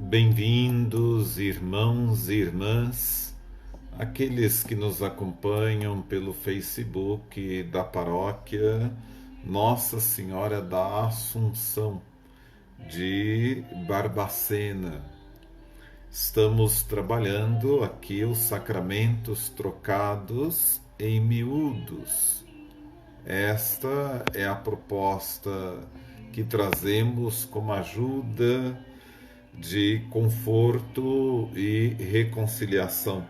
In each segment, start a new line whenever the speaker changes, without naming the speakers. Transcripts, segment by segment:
Bem-vindos, irmãos e irmãs, aqueles que nos acompanham pelo Facebook da paróquia Nossa Senhora da Assunção de Barbacena. Estamos trabalhando aqui os sacramentos trocados em miúdos. Esta é a proposta que trazemos como ajuda de conforto e reconciliação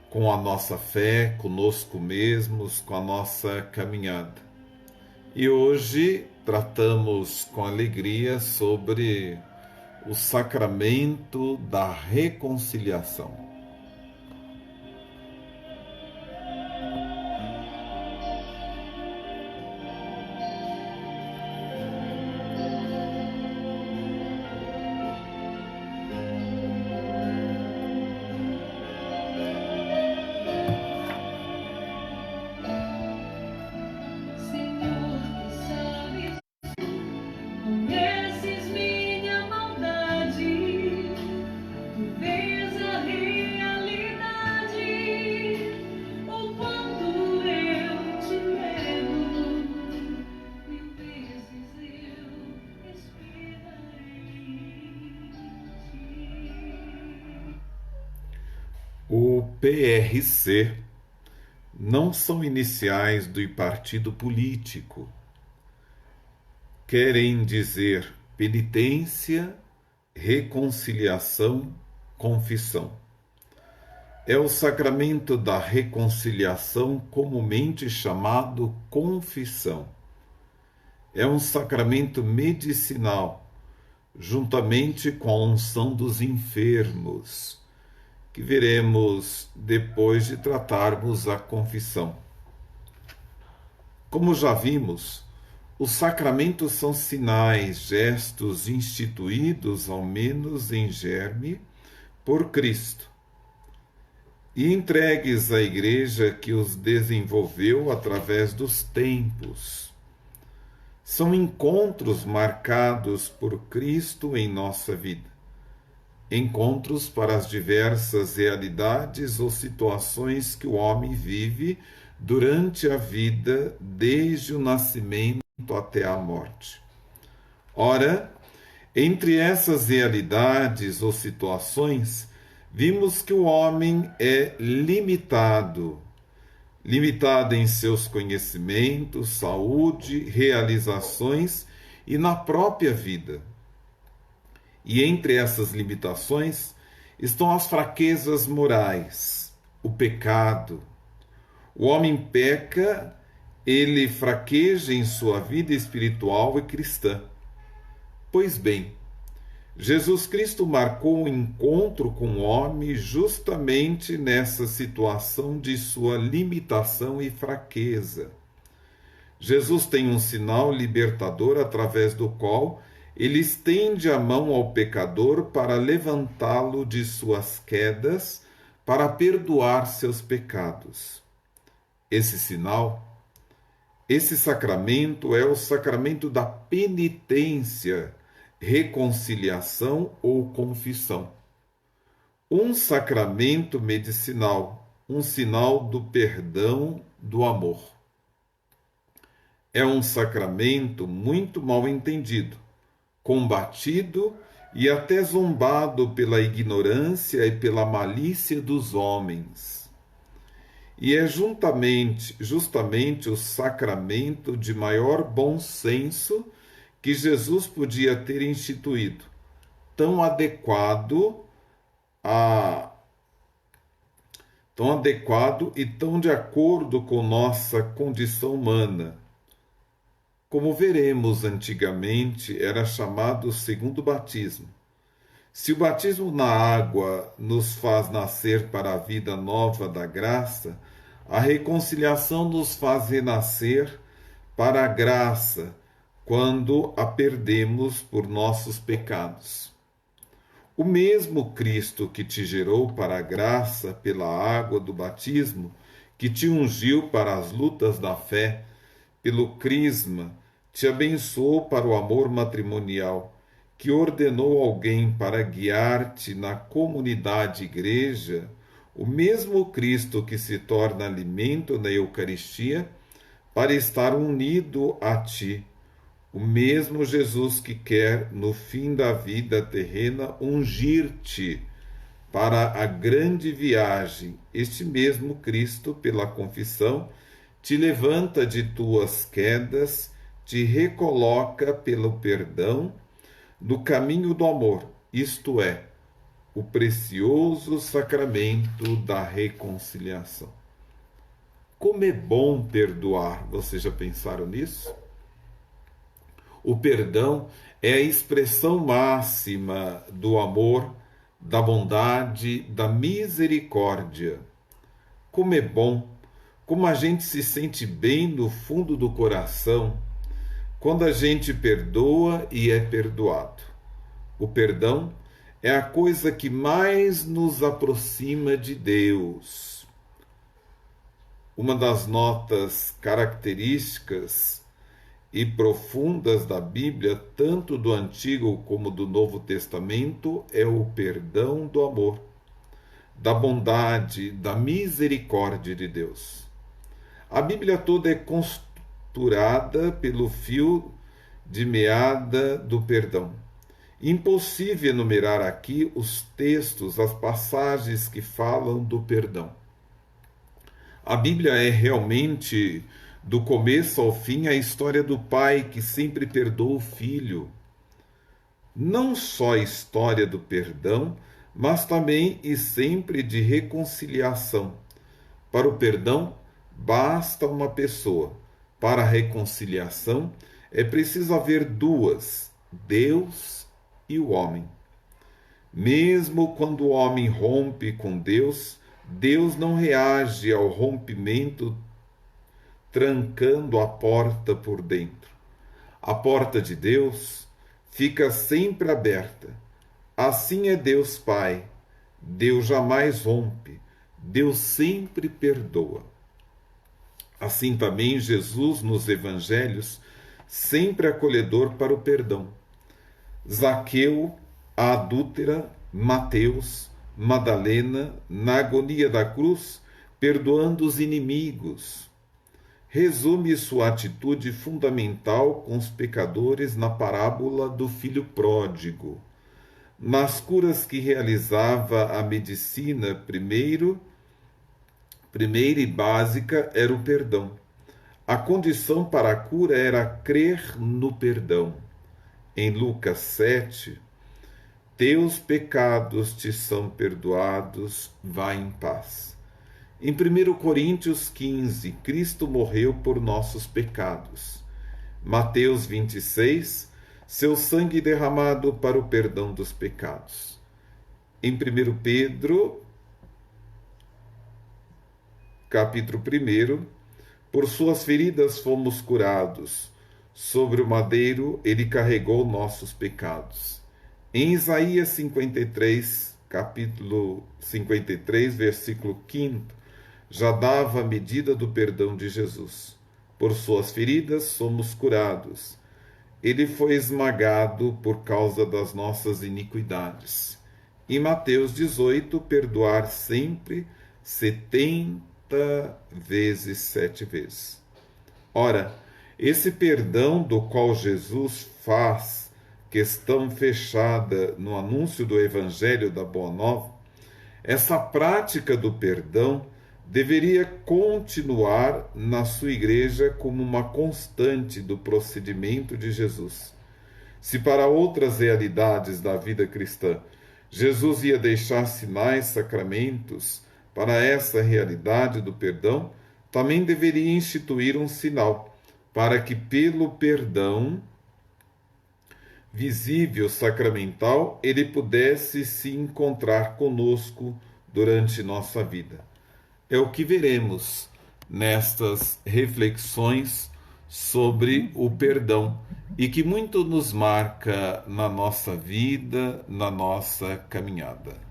com a nossa fé, conosco mesmos, com a nossa caminhada. E hoje tratamos com alegria sobre o sacramento da reconciliação. O PRC não são iniciais do partido político. Querem dizer penitência, reconciliação, confissão. É o sacramento da reconciliação, comumente chamado confissão. É um sacramento medicinal, juntamente com a unção dos enfermos, que veremos depois de tratarmos a confissão. Como já vimos, os sacramentos são sinais, gestos instituídos, ao menos em germe, por Cristo, e entregues à Igreja que os desenvolveu através dos tempos. São encontros marcados por Cristo em nossa vida. Encontros para as diversas realidades ou situações que o homem vive durante a vida, desde o nascimento até a morte. Ora, entre essas realidades ou situações, vimos que o homem é limitado em seus conhecimentos, saúde, realizações e na própria vida. E entre essas limitações estão as fraquezas morais, o pecado. O homem peca, ele fraqueja em sua vida espiritual e cristã. Pois bem, Jesus Cristo marcou um encontro com o homem justamente nessa situação de sua limitação e fraqueza. Jesus tem um sinal libertador através do qual ele estende a mão ao pecador para levantá-lo de suas quedas, para perdoar seus pecados. Esse sinal, esse sacramento é o sacramento da penitência, reconciliação ou confissão. Um sacramento medicinal, um sinal do perdão, do amor. É um sacramento muito mal entendido, combatido e até zombado pela ignorância e pela malícia dos homens. E é justamente o sacramento de maior bom senso que Jesus podia ter instituído, tão adequado e tão de acordo com nossa condição humana. Como veremos, antigamente era chamado segundo batismo. Se o batismo na água nos faz nascer para a vida nova da graça, a reconciliação nos faz renascer para a graça, quando a perdemos por nossos pecados. O mesmo Cristo que te gerou para a graça pela água do batismo, que te ungiu para as lutas da fé, pelo crisma, te abençoou para o amor matrimonial, que ordenou alguém para guiar-te na comunidade igreja, o mesmo Cristo que se torna alimento na Eucaristia, para estar unido a ti, o mesmo Jesus que quer, no fim da vida terrena, ungir-te para a grande viagem. Este mesmo Cristo, pela confissão, te levanta de tuas quedas, te recoloca pelo perdão no caminho do amor, isto é, o precioso sacramento da reconciliação. Como é bom perdoar, vocês já pensaram nisso? O perdão é a expressão máxima do amor, da bondade, da misericórdia. Como é bom, como a gente se sente bem no fundo do coração quando a gente perdoa e é perdoado. O perdão é a coisa que mais nos aproxima de Deus. Uma das notas características e profundas da Bíblia, tanto do Antigo como do Novo Testamento, é o perdão do amor, da bondade, da misericórdia de Deus. A Bíblia toda é costurada pelo fio de meada do perdão. Impossível enumerar aqui os textos, as passagens que falam do perdão. A Bíblia é realmente, do começo ao fim, a história do pai que sempre perdoa o filho. Não só a história do perdão, mas também e sempre de reconciliação. Para o perdão, basta uma pessoa. Para a reconciliação, é preciso haver duas, Deus e o homem. Mesmo quando o homem rompe com Deus, Deus não reage ao rompimento trancando a porta por dentro. A porta de Deus fica sempre aberta. Assim é Deus Pai. Deus jamais rompe. Deus sempre perdoa. Assim também Jesus nos evangelhos, sempre acolhedor para o perdão. Zaqueu, a adúltera, Mateus, Madalena, na agonia da cruz, perdoando os inimigos. Resume sua atitude fundamental com os pecadores na parábola do filho pródigo. Nas curas que realizava a medicina, primeira e básica era o perdão. A condição para a cura era crer no perdão. Em Lucas 7, teus pecados te são perdoados, vá em paz. Em 1 Coríntios 15, Cristo morreu por nossos pecados. Mateus 26, seu sangue derramado para o perdão dos pecados. Em 1 Pedro, capítulo 1, por suas feridas fomos curados. Sobre o madeiro ele carregou nossos pecados. Em Isaías 53, capítulo 53, versículo 5, já dava a medida do perdão de Jesus. Por suas feridas somos curados. Ele foi esmagado por causa das nossas iniquidades. Em Mateus 18, perdoar sempre 70 vezes 7 vezes. Ora, esse perdão do qual Jesus faz questão fechada no anúncio do Evangelho da Boa Nova, essa prática do perdão deveria continuar na sua igreja como uma constante do procedimento de Jesus. Se para outras realidades da vida cristã Jesus ia deixar sinais, sacramentos, para essa realidade do perdão, também deveria instituir um sinal, para que pelo perdão visível sacramental ele pudesse se encontrar conosco durante nossa vida. É o que veremos nestas reflexões sobre o perdão e que muito nos marca na nossa vida, na nossa caminhada.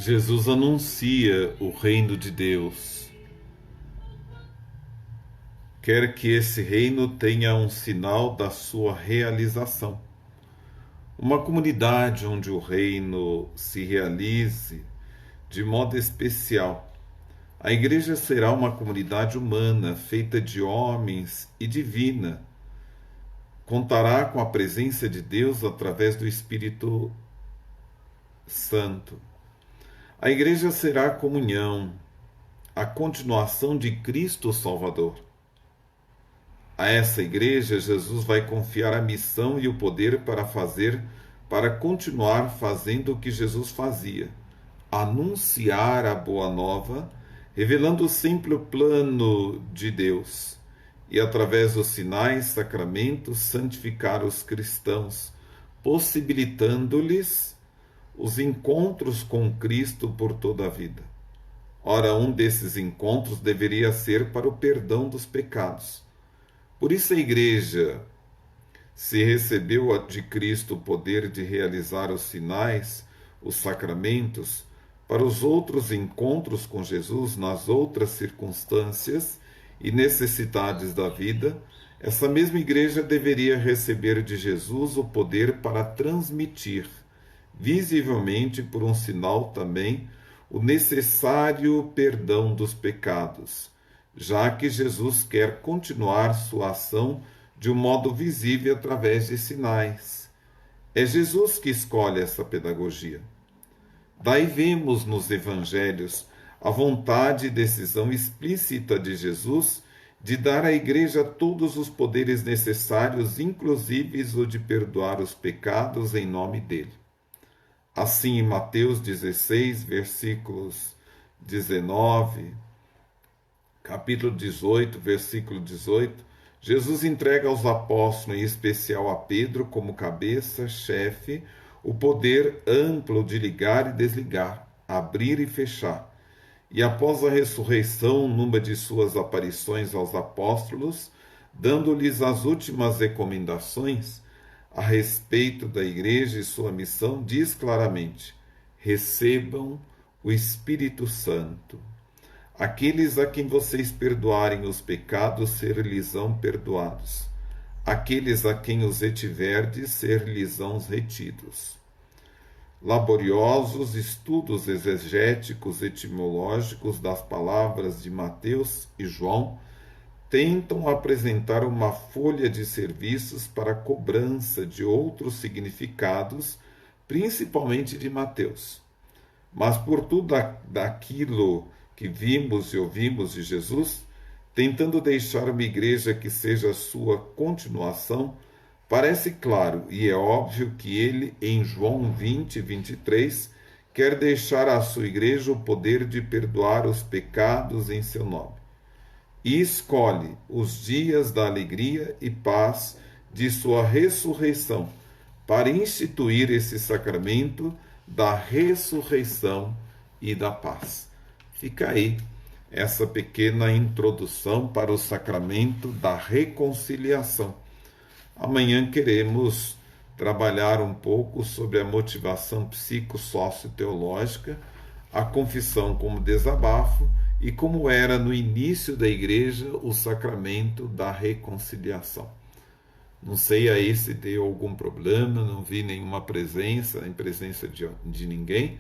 Jesus anuncia o reino de Deus. Quer que esse reino tenha um sinal da sua realização. Uma comunidade onde o reino se realize de modo especial. A igreja será uma comunidade humana, feita de homens e divina. Contará com a presença de Deus através do Espírito Santo. A igreja será a comunhão, a continuação de Cristo Salvador. A essa igreja, Jesus vai confiar a missão e o poder para continuar fazendo o que Jesus fazia, anunciar a boa nova, revelando sempre o plano de Deus, e através dos sinais, sacramentos, santificar os cristãos, possibilitando-lhes os encontros com Cristo por toda a vida. Ora, um desses encontros deveria ser para o perdão dos pecados. Por isso a igreja, se recebeu de Cristo o poder de realizar os sinais, os sacramentos, para os outros encontros com Jesus nas outras circunstâncias e necessidades da vida, essa mesma igreja deveria receber de Jesus o poder para transmitir, visivelmente por um sinal também, o necessário perdão dos pecados, já que Jesus quer continuar sua ação de um modo visível através de sinais. É Jesus que escolhe essa pedagogia. Daí vemos nos evangelhos a vontade e decisão explícita de Jesus de dar à igreja todos os poderes necessários, inclusive o de perdoar os pecados em nome dele. Assim, em Mateus 16, versículos 19, capítulo 18, versículo 18, Jesus entrega aos apóstolos, em especial a Pedro, como cabeça, chefe, o poder amplo de ligar e desligar, abrir e fechar. E após a ressurreição, numa de suas aparições aos apóstolos, dando-lhes as últimas recomendações a respeito da igreja e sua missão, diz claramente: recebam o Espírito Santo. Aqueles a quem vocês perdoarem os pecados, ser-lhes-ão perdoados. Aqueles a quem os retiverdes, ser-lhes-ão retidos. Laboriosos estudos exegéticos etimológicos das palavras de Mateus e João tentam apresentar uma folha de serviços para a cobrança de outros significados, principalmente de Mateus. Mas por tudo daquilo que vimos e ouvimos de Jesus, tentando deixar uma igreja que seja a sua continuação, parece claro e é óbvio que ele, em João 20, 23, quer deixar à sua igreja o poder de perdoar os pecados em seu nome. E escolhe os dias da alegria e paz de sua ressurreição para instituir esse sacramento da ressurreição e da paz. Fica aí essa pequena introdução para o sacramento da reconciliação. Amanhã queremos trabalhar um pouco sobre a motivação psicossócio-teológica, a confissão como desabafo e como era no início da igreja o sacramento da reconciliação. Não sei aí se deu algum problema, não vi nenhuma presença, em presença de ninguém,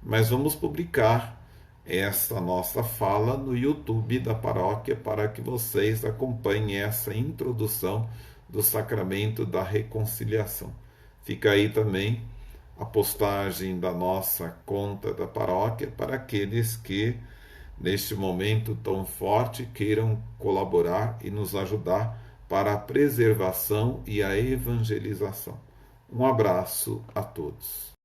mas vamos publicar esta nossa fala no YouTube da paróquia para que vocês acompanhem essa introdução do sacramento da reconciliação. Fica aí também a postagem da nossa conta da paróquia para aqueles que, neste momento tão forte, queiram colaborar e nos ajudar para a preservação e a evangelização. Um abraço a todos.